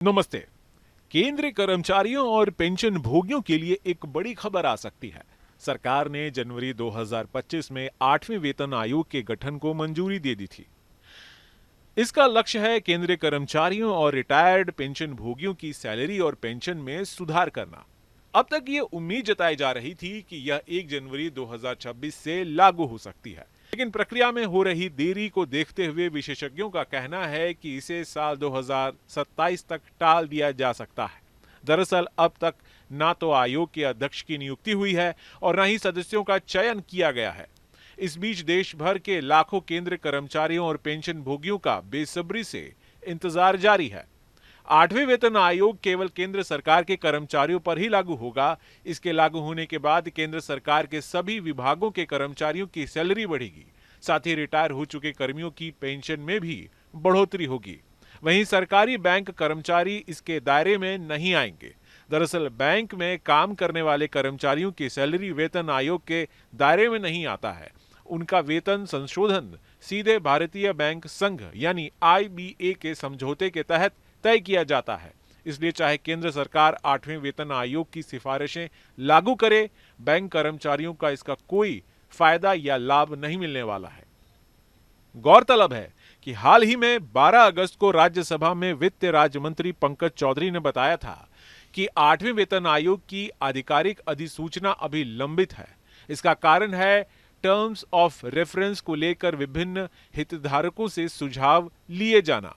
नमस्ते। केंद्रीय कर्मचारियों और पेंशन भोगियों के लिए एक बड़ी खबर आ सकती है। सरकार ने जनवरी 2025 में 8वें वेतन आयोग के गठन को मंजूरी दे दी थी। इसका लक्ष्य है केंद्रीय कर्मचारियों और रिटायर्ड पेंशन भोगियों की सैलरी और पेंशन में सुधार करना। अब तक ये उम्मीद जताई जा रही थी कि यह 1 जनवरी 2026 से लागू हो सकती है, लेकिन प्रक्रिया में हो रही देरी को देखते हुए विशेषज्ञों का कहना है कि इसे साल 2027 तक टाल दिया जा सकता है। दरअसल अब तक ना तो आयोग के अध्यक्ष की नियुक्ति हुई है और न ही सदस्यों का चयन किया गया है। इस बीच देश भर के लाखों केंद्रीय कर्मचारियों और पेंशन भोगियों का बेसब्री से इंतजार जारी है। 8वें वेतन आयोग केवल केंद्र सरकार के कर्मचारियों पर ही लागू होगा। इसके लागू होने के बाद केंद्र सरकार के सभी विभागों के कर्मचारियों की सैलरी बढ़ेगी। साथ ही रिटायर हो चुके कर्मियों की पेंशन में भी बढ़ोतरी होगी। वहीं सरकारी बैंक कर्मचारी इसके दायरे में नहीं आएंगे। दरअसल बैंक में काम करने वाले कर्मचारियों की सैलरी वेतन आयोग के दायरे में नहीं आता है। उनका वेतन संशोधन सीधे भारतीय बैंक संघ यानी IBA के समझौते के तहत तय किया जाता है। इसलिए चाहे केंद्र सरकार 8वें वेतन आयोग की सिफारिशें लागू करे, बैंक कर्मचारियों का इसका कोई फायदा या लाभ नहीं मिलने वाला है। गौरतलब है कि हाल ही में 12 अगस्त को राज्यसभा में वित्त राज्य मंत्री पंकज चौधरी ने बताया था कि 8वें वेतन आयोग की आधिकारिक अधिसूचना अभी लंबित है। इसका कारण है टर्म्स ऑफ रेफरेंस को लेकर विभिन्न हितधारकों से सुझाव लिए जाना।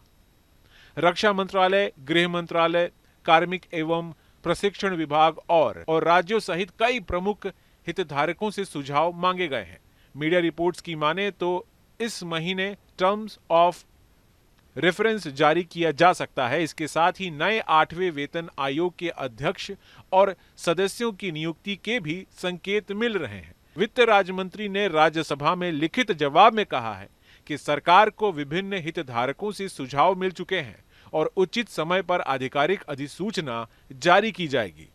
रक्षा मंत्रालय, गृह मंत्रालय, कार्मिक एवं प्रशिक्षण विभाग और राज्यों सहित कई प्रमुख हितधारकों से सुझाव मांगे गए हैं। मीडिया रिपोर्ट्स की माने तो इस महीने टर्म्स ऑफ रेफरेंस जारी किया जा सकता है। इसके साथ ही नए 8वें वेतन आयोग के अध्यक्ष और सदस्यों की नियुक्ति के भी संकेत मिल रहे हैं। वित्त राज्य मंत्री ने राज्यसभा में लिखित जवाब में कहा है कि सरकार को विभिन्न हितधारकों से सुझाव मिल चुके हैं और उचित समय पर आधिकारिक अधिसूचना जारी की जाएगी।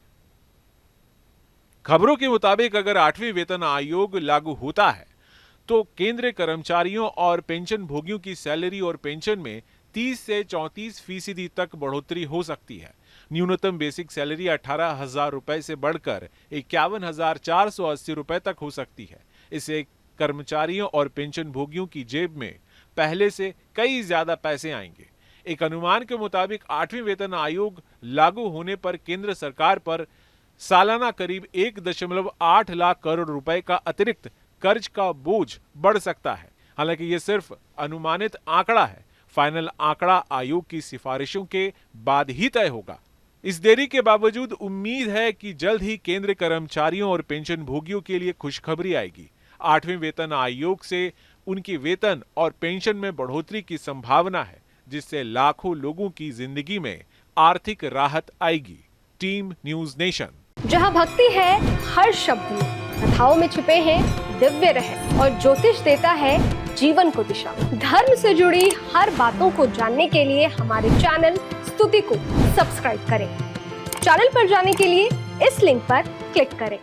खबरों के मुताबिक अगर 8वें वेतन आयोग लागू होता है तो केंद्रीय कर्मचारियों और पेंशन भोगियों की सैलरी और पेंशन में 30 से 34% तक बढ़ोतरी हो सकती है। न्यूनतम बेसिक सैलरी 18,000 रुपए से बढ़कर 51,480 रुपए तक हो सकती है। इससे कर्मचारियों और पेंशन भोगियों की जेब में पहले से कई ज्यादा पैसे आएंगे। एक अनुमान के मुताबिक 8वें वेतन आयोग लागू होने पर केंद्र सरकार पर सालाना करीब 1.8 लाख करोड़ रुपए का अतिरिक्त कर्ज का बोझ बढ़ सकता है। हालांकि यह सिर्फ अनुमानित आंकड़ा है। फाइनल आंकड़ा आयोग की सिफारिशों के बाद ही तय होगा। इस देरी के बावजूद उम्मीद है कि जल्द ही केंद्रीय कर्मचारियों और पेंशन भोगियों के लिए खुशखबरी आएगी। 8वें वेतन आयोग से उनकी वेतन और पेंशन में बढ़ोतरी की संभावना है, जिससे लाखों लोगों की जिंदगी में आर्थिक राहत आएगी। Team news nation. जहां भक्ति है हर शब्द में, कथाओं में छुपे हैं दिव्य रहस्य और ज्योतिष देता है जीवन को दिशा। धर्म से जुड़ी हर बातों को जानने के लिए हमारे चैनल स्तुति को सब्सक्राइब करें। चैनल पर जाने के लिए इस लिंक पर क्लिक करें।